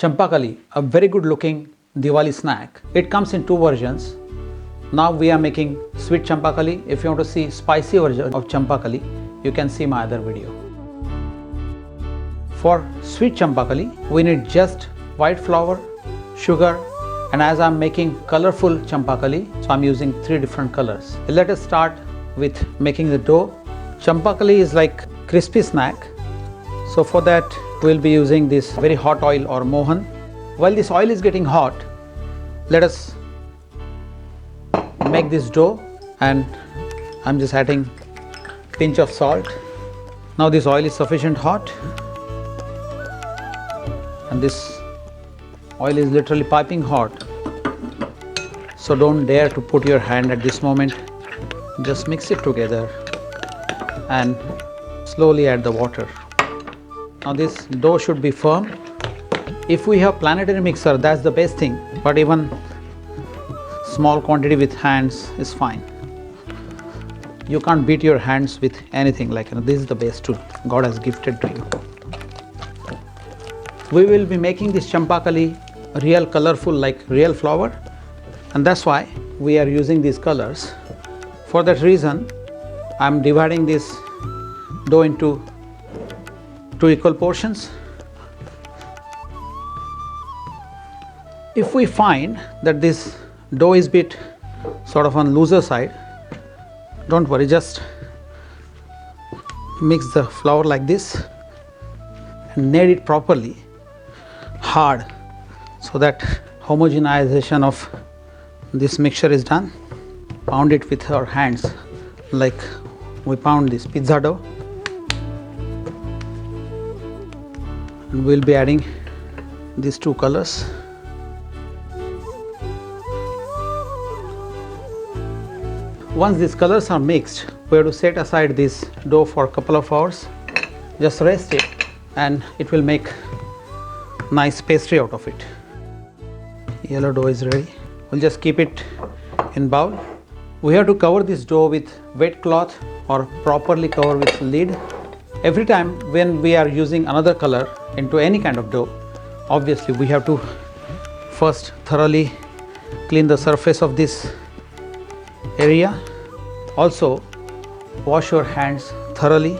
Champakali, a very good looking Diwali snack. It comes in two versions. Now we are making sweet Champakali. If you want to see spicy version of Champakali, you can see my other video. For sweet Champakali, we need just white flour, sugar, and as I'm making colorful Champakali, so I'm using 3 different colors. Let us start with making the dough. Champakali is like crispy snack. So for that, we'll be using this very hot oil or mohan. While this oil is getting hot, let us make this dough, and I'm just adding pinch of salt. Now this oil is sufficient hot, and this oil is literally piping hot. So don't dare to put your hand at this moment. Just mix it together and slowly add the water. Now this dough should be firm. If we have planetary mixer, that's the best thing, but even small quantity with hands is fine. You can't beat your hands with anything, like this is the best tool God has gifted to you. We will be making this Champakali real colorful like real flower, and that's why we are using these colors. For that reason, I'm dividing this dough into 2 equal portions. If we find that this dough is bit sort of on looser side, don't worry, just mix the flour like this and knead it properly hard so that homogenization of this mixture is done. Pound it with our hands like we pound this pizza dough, and we'll be adding these 2 colors. Once these colors are mixed, we have to set aside this dough for a couple of hours. Just rest it and it will make nice pastry out of it. Yellow dough is ready. We'll just keep it in bowl. We have to cover this dough with wet cloth or properly cover with lid. Every time when we are using another color into any kind of dough, obviously we have to first thoroughly clean the surface of this area. Also, wash your hands thoroughly.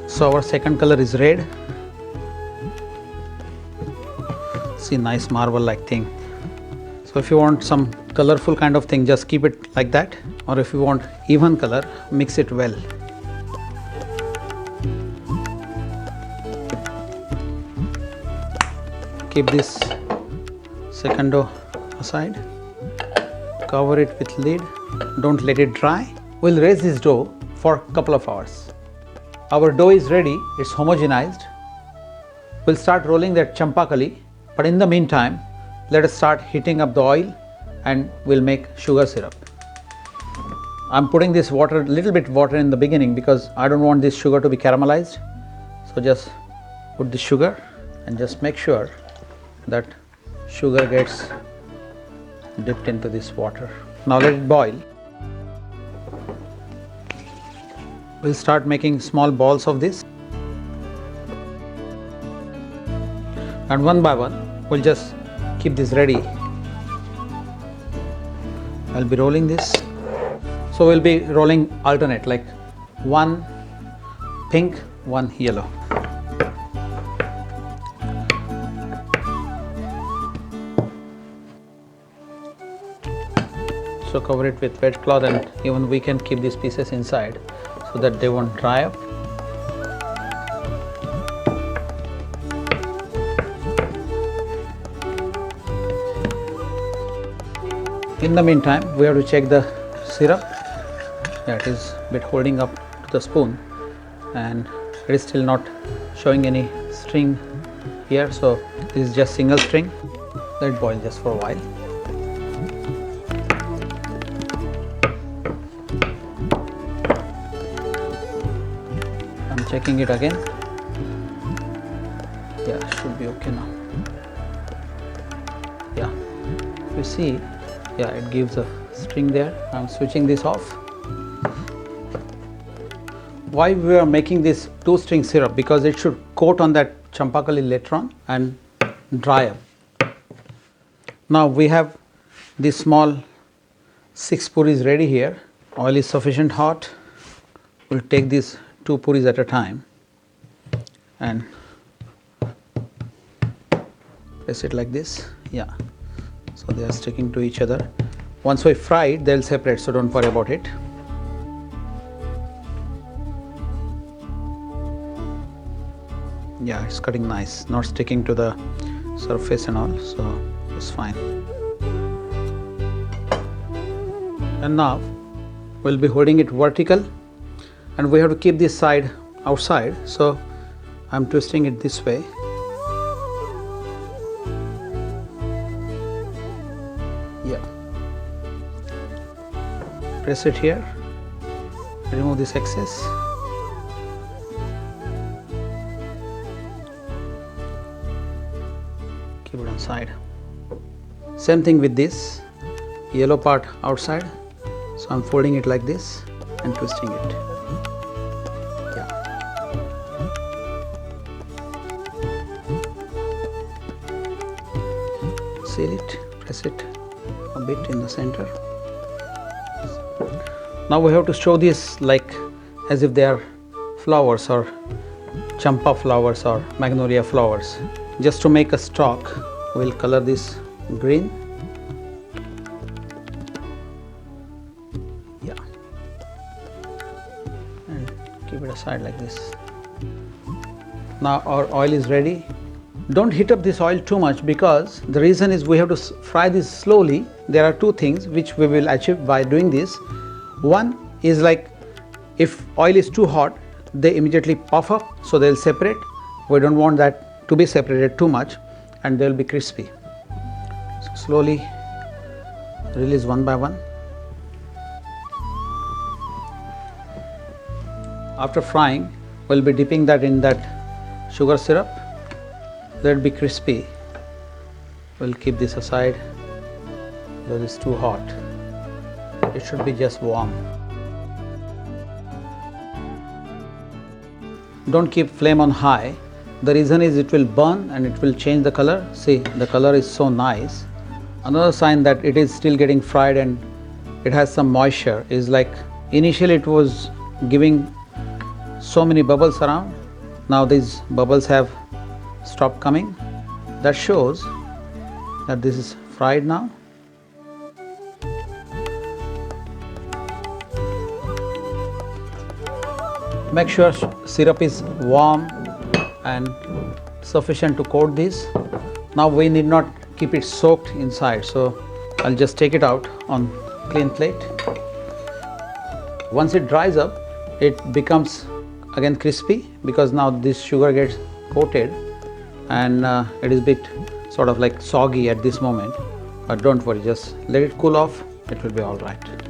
So our second color is red. See, nice marble like thing. So if you want some colorful kind of thing, just keep it like that, or if you want even color, mix it well. Keep this second dough aside, cover it with lid, don't let it dry. We'll raise this dough for a couple of hours. Our dough is ready, it's homogenized. We'll start rolling that Champakali, but in the meantime, let us start heating up the oil and we'll make sugar syrup. I'm putting this water, little bit water in the beginning because I don't want this sugar to be caramelized. So just put the sugar and just make sure that sugar gets dipped into this water. Now let it boil. We'll start making small balls of this, and one by one we'll just keep this ready. I'll be rolling this. So we'll be rolling alternate, like one pink, one yellow. So cover it with wet cloth, and even we can keep these pieces inside so that they won't dry up. In the meantime, we have to check the syrup. Yeah, it is a bit holding up to the spoon, and it is still not showing any string here, so this is just single string. Let it boil just for a while. I'm checking it again. Yeah, should be okay now. Yeah, you see, yeah, it gives a string there. I'm switching this off. why we are making this 2-string syrup, because it should coat on that Champakali later on and dry up. Now we have this small 6 puris ready here. Oil is sufficient hot. We'll take these 2 puris at a time and press it like this. Yeah, so they are sticking to each other. Once we fry it, they'll separate, so don't worry about it. Yeah, it's cutting nice, not sticking to the surface and all, so it's fine. And now we'll be holding it vertical, and we have to keep this side outside, so I'm twisting it this way. Yeah, press it here, remove this excess. Keep it on side. Same thing with this yellow part outside, so I'm folding it like this and twisting it. Yeah. Seal it, press it a bit in the center. Now we have to show this like as if they are flowers, or champa flowers or magnolia flowers. Just to make a stalk, we'll color this green. Yeah, and keep it aside like this. Now our oil is ready. Don't heat up this oil too much, because the reason is we have to fry this slowly. There are 2 things which we will achieve by doing this. One is like, if oil is too hot, they immediately puff up, so they'll separate. We don't want that to be separated too much, and they'll be crispy. So slowly release one by one. After frying, we'll be dipping that in that sugar syrup. Let it be crispy. We'll keep this aside because it's too hot. It should be just warm. Don't keep flame on high. The reason is it will burn and it will change the color. See, the color is so nice. Another sign that it is still getting fried and it has some moisture is like, initially it was giving so many bubbles around. Now these bubbles have stopped coming. That shows that this is fried now. Make sure syrup is warm and sufficient to coat this. Now we need not keep it soaked inside, so I'll just take it out on clean plate. Once it dries up, it becomes again crispy, because now this sugar gets coated and it is a bit sort of like soggy at this moment. But don't worry, just let it cool off, it will be all right.